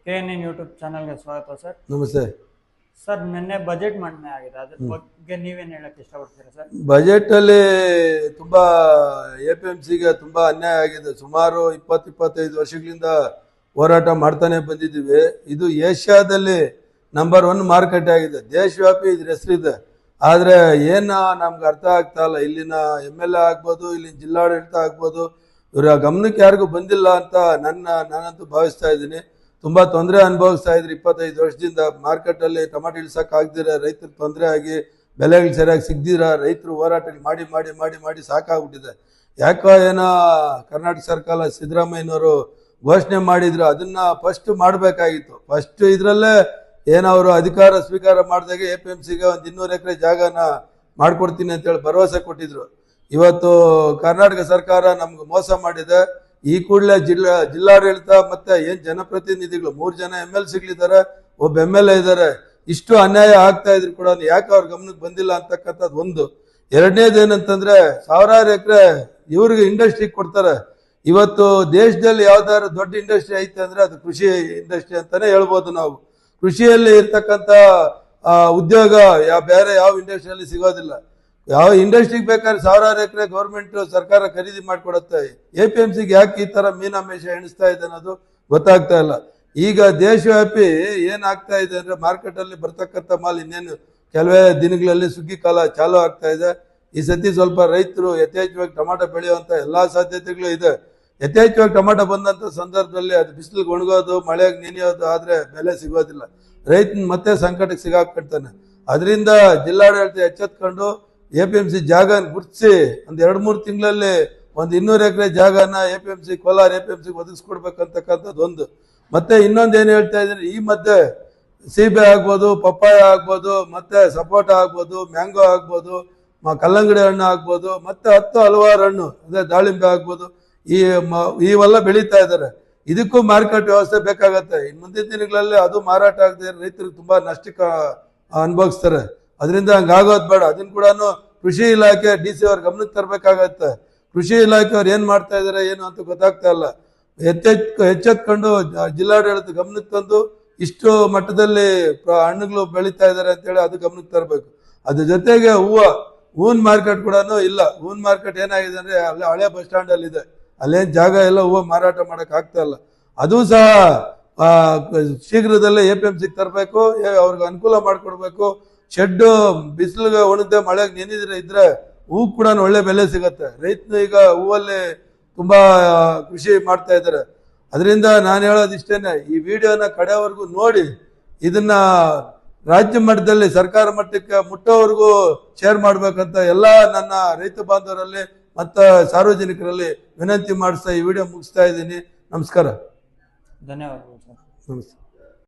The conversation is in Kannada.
KNN ಯೂಟ್ಯೂಬ್ ಚಾನಲ್ಗೆ ಸ್ವಾಗತ ಸರ್. ನಮಸ್ತೆ ಸರ್, ನಿನ್ನೆ ಬಜೆಟ್ ಮಂಡನೆ ಆಗಿದೆ, ಅದ್ರ ಬಗ್ಗೆ ನೀವೇನು ಹೇಳಕ್ಕೆ ಇಷ್ಟಪಡ್ತೀರಾ ಸರ್? ಬಜೆಟ್ ಅಲ್ಲಿ ತುಂಬಾ APMCಗೆ ತುಂಬಾ ಅನ್ಯಾಯ ಆಗಿದೆ. ಸುಮಾರು 20-25 ವರ್ಷಗಳಿಂದ ಹೋರಾಟ ಮಾಡ್ತಾನೆ ಬಂದಿದ್ದೀವಿ. ಇದು ಏಷ್ಯಾದಲ್ಲಿ ನಂಬರ್ 1 ಮಾರುಕಟ್ಟೆ ಆಗಿದೆ. ದೇಶವ್ಯಾಪಿ ಇದ್ರ ಹೆಸರಿದೆ. ಆದ್ರೆ ಏನ ನಮ್ಗೆ ಅರ್ಥ ಆಗ್ತಾ ಇಲ್ಲ. ಇಲ್ಲಿನ MLA ಆಗ್ಬೋದು, ಇಲ್ಲಿನ ಜಿಲ್ಲಾಡಳಿತ ಆಗ್ಬೋದು, ಇವರ ಗಮನಕ್ಕೆ ಯಾರಿಗೂ ಬಂದಿಲ್ಲ ಅಂತ ನಾನಂತೂ ಭಾವಿಸ್ತಾ ಇದ್ದೀನಿ. ತುಂಬಾ ತೊಂದರೆ ಅನುಭವಿಸ್ತಾ ಇದ್ರು 25 ವರ್ಷದಿಂದ. ಮಾರ್ಕೆಟ್ ಅಲ್ಲಿ ಟೊಮಾಟೊ ಇಳಿಸಕ್ ಆಗದಿರ ರೈತರಿಗೆ ತೊಂದರೆ ಆಗಿ ಬೆಲೆಗಳು ಸರಿಯಾಗಿ ಸಿಗ್ದಿರ ರೈತರು ಹೋರಾಟ ಮಾಡಿ ಮಾಡಿ ಮಾಡಿ ಮಾಡಿ ಸಾಕಾಗ್ಬಿಟ್ಟಿದೆ. ಯಾಕೋ ಏನೋ ಕರ್ನಾಟಕ ಸರ್ಕಾರ ಸಿದ್ದರಾಮಯ್ಯನವರು ಘೋಷಣೆ ಮಾಡಿದ್ರು, ಅದನ್ನ ಫಸ್ಟ್ ಮಾಡಬೇಕಾಗಿತ್ತು. ಫಸ್ಟ್ ಇದ್ರಲ್ಲೇ ಏನವರು ಅಧಿಕಾರ ಸ್ವೀಕಾರ ಮಾಡಿದಾಗ APMCಗೆ ಒಂದು 200 ಎಕರೆ ಜಾಗನ ಮಾಡ್ಕೊಡ್ತೀನಿ ಅಂತೇಳಿ ಭರವಸೆ ಕೊಟ್ಟಿದ್ರು. ಇವತ್ತು ಕರ್ನಾಟಕ ಸರ್ಕಾರ ನಮ್ಗೆ ಮೋಸ ಮಾಡಿದೆ. ಈ ಕೂಡಲೇ ಜಿಲ್ಲಾಡಳಿತ ಮತ್ತೆ ಏನ್ ಜನಪ್ರತಿನಿಧಿಗಳು 3 ಜನ MLCಗಳಿದ್ದಾರೆ, ಒಬ್ಬ MLA ಇದ್ದಾರೆ. ಇಷ್ಟು ಅನ್ಯಾಯ ಆಗ್ತಾ ಇದ್ರು ಕೂಡ ಯಾಕೆ ಅವ್ರ ಗಮನಕ್ಕೆ ಬಂದಿಲ್ಲ ಅಂತಕ್ಕಂಥದ್ದು ಒಂದು. ಎರಡನೇದು ಏನಂತಂದ್ರೆ, ಸಾವಿರಾರು ಎಕರೆ ಇವ್ರಿಗೆ ಇಂಡಸ್ಟ್ರಿ ಕೊಡ್ತಾರೆ. ಇವತ್ತು ದೇಶದಲ್ಲಿ ಯಾವ್ದಾದ್ರು ದೊಡ್ಡ ಇಂಡಸ್ಟ್ರಿ ಐತೆ ಅಂದ್ರೆ ಅದು ಕೃಷಿ ಇಂಡಸ್ಟ್ರಿ ಅಂತಾನೆ ಹೇಳ್ಬೋದು ನಾವು. ಕೃಷಿಯಲ್ಲಿ ಇರ್ತಕ್ಕಂಥ ಉದ್ಯೋಗ ಬೇರೆ ಯಾವ ಇಂಡಸ್ಟ್ರಿಯಲ್ಲಿ ಸಿಗೋದಿಲ್ಲ. ಯಾವ ಇಂಡಸ್ಟ್ರಿಗೆ ಬೇಕಾದ್ರೆ ಸಾವಿರಾರು ಎಕರೆ ಗೌರ್ಮೆಂಟ್ ಸರ್ಕಾರ ಖರೀದಿ ಮಾಡಿಕೊಡುತ್ತೆ. APMCಗೆ ಯಾಕೆ ಈ ತರ ಮೀನಾಮೇಷ ಎಣಿಸ್ತಾ ಇದೆ ಅನ್ನೋದು ಗೊತ್ತಾಗ್ತಾ ಇಲ್ಲ. ಈಗ ದೇಶವ್ಯಾಪಿ ಏನಾಗ್ತಾ ಇದೆ ಅಂದ್ರೆ, ಮಾರ್ಕೆಟ್ ಅಲ್ಲಿ ಬರ್ತಕ್ಕಂಥ ಮಾಲ್ ಇನ್ನೇನು ಕೆಲವೇ ದಿನಗಳಲ್ಲಿ ಸುಗ್ಗಿ ಕಾಲ ಚಾಲು ಆಗ್ತಾ ಇದೆ. ಈ ಸತಿ ಸ್ವಲ್ಪ ರೈತರು ಯಥೇಚ್ಛವಾಗಿ ಟೊಮಾಟೊ ಬೆಳೆಯುವಂತ ಎಲ್ಲಾ ಸಾಧ್ಯತೆಗಳು ಇದೆ. ಯಥೇಚ್ಛವಾಗಿ ಟೊಮಾಟೊ ಬಂದಂತ ಸಂದರ್ಭದಲ್ಲಿ ಅದು ಬಿಸಿಲಿಗೆ ಒಣಗೋದು, ಮಳೆಗೆ ನೆನೆಯೋದು ಆದ್ರೆ ಬೆಲೆ ಸಿಗೋದಿಲ್ಲ. ರೈತನ ಮತ್ತೆ ಸಂಕಟಕ್ಕೆ ಸಿಗಾಕ್ಬಿಡ್ತಾನೆ. ಅದರಿಂದ ಜಿಲ್ಲಾಡಳಿತ ಎಚ್ಚೆತ್ಕೊಂಡು APMC ಜಾಗನ ಗುರ್ತಿಸಿ ಒಂದು 2-3 ತಿಂಗಳಲ್ಲಿ ಒಂದು 200 ಎಕರೆ ಜಾಗನ APMC ಕೋಲಾರ APMCಗೆ ಒದಗಿಸ್ಕೊಡ್ಬೇಕಂತಕ್ಕಂಥದ್ದು ಒಂದು. ಮತ್ತೆ ಇನ್ನೊಂದು ಏನು ಹೇಳ್ತಾ ಇದ್ದೀನಿ, ಈ ಮಧ್ಯೆ ಸೀಬೆ ಆಗ್ಬೋದು, ಪಪ್ಪಾಯ ಆಗ್ಬೋದು, ಮತ್ತೆ ಸಪೋಟ ಆಗ್ಬೋದು, ಮ್ಯಾಂಗೋ ಆಗ್ಬೋದು, ಕಲ್ಲಂಗಡಿ ಹಣ್ಣು ಆಗ್ಬೋದು, ಮತ್ತೆ 10 ಹಲವಾರು ಹಣ್ಣು ಅದೇ ದಾಳಿಂಬೆ ಆಗ್ಬೋದು, ಇವೆಲ್ಲ ಬೆಳೀತಾ ಇದ್ದಾರೆ. ಇದಕ್ಕೂ ಮಾರ್ಕೆಟ್ ವ್ಯವಸ್ಥೆ ಬೇಕಾಗತ್ತೆ. ಇನ್ನು ಮುಂದಿನ ದಿನಗಳಲ್ಲಿ ಅದು ಮಾರಾಟ ಆಗದೆ ರೈತರಿಗೆ ತುಂಬಾ ನಷ್ಟಕ್ಕೆ ಅನುಭವಿಸ್ತಾರೆ. ಅದರಿಂದ ಹಂಗಾಗೋದು ಬೇಡ. ಅದನ್ನ ಕೂಡ ಕೃಷಿ ಇಲಾಖೆ DC ಅವ್ರ ಗಮನಕ್ಕೆ ತರಬೇಕಾಗತ್ತೆ. ಕೃಷಿ ಇಲಾಖೆಯವ್ರು ಏನ್ ಮಾಡ್ತಾ ಇದಾರೆ ಏನು ಅಂತ ಗೊತ್ತಾಗ್ತಾ ಇಲ್ಲ. ಎಚ್ಚೆತ್ಕೊಂಡು ಜಿಲ್ಲಾಡಳಿತ ಗಮನಕ್ಕೆ ತಂದು ಇಷ್ಟು ಮಟ್ಟದಲ್ಲಿ ಹಣ್ಣುಗಳು ಬೆಳೀತಾ ಇದಾರೆ ಅಂತೇಳಿ ಅದು ಗಮನಕ್ಕೆ ತರಬೇಕು. ಅದ್ರ ಜೊತೆಗೆ ಹೂವಿನ ಮಾರ್ಕೆಟ್ ಕೂಡ ಇಲ್ಲ. ಹೂವಿನ ಮಾರ್ಕೆಟ್ ಏನಾಗಿದೆ ಅಂದ್ರೆ ಅಲ್ಲಿ ಹಳೆ ಬಸ್ ಸ್ಟ್ಯಾಂಡ್ ಅಲ್ಲಿ ಇದೆ. ಅಲ್ಲೇನ್ ಜಾಗ ಎಲ್ಲ ಹೂವು ಮಾರಾಟ ಮಾಡಕ್ ಆಗ್ತಾ ಇಲ್ಲ. ಅದು ಸಹ ಶೀಘ್ರದಲ್ಲೇ APMCಗೆ ತರಬೇಕು. ಅವ್ರಿಗೆ ಅನುಕೂಲ ಮಾಡಿಕೊಡ್ಬೇಕು. ಶೆಡ್ ಬಿಸಿಲಿಗೆ ಒಣಗದೆ ಮಳೆಗೆ ನೆನೆದ್ರೆ ಇದ್ರೆ ಹೂ ಕೂಡ ಒಳ್ಳೆ ಬೆಲೆ ಸಿಗತ್ತೆ. ರೈತನು ಈಗ ಹೂವಲ್ಲಿ ತುಂಬಾ ಕೃಷಿ ಮಾಡ್ತಾ ಇದ್ದಾರೆ. ಅದರಿಂದ ನಾನು ಹೇಳೋದು ಇಷ್ಟೇನೆ, ಈ ವಿಡಿಯೋನ ಕಡೆವರೆಗೂ ನೋಡಿ ಇದನ್ನ ರಾಜ್ಯ ಮಟ್ಟದಲ್ಲಿ ಸರ್ಕಾರ ಮಟ್ಟಕ್ಕೆ ಮುಟ್ಟೋವರೆಗೂ ಶೇರ್ ಮಾಡ್ಬೇಕಂತ ಎಲ್ಲ ನನ್ನ ರೈತ ಬಾಂಧವರಲ್ಲಿ ಮತ್ತು ಸಾರ್ವಜನಿಕರಲ್ಲಿ ವಿನಂತಿ ಮಾಡಿಸ್ತಾ ಈ ವಿಡಿಯೋ ಮುಗಿಸ್ತಾ ಇದ್ದೀನಿ. ನಮಸ್ಕಾರ. ಧನ್ಯವಾದಗಳು ಸರ್. ನಮಸ್ತೆ.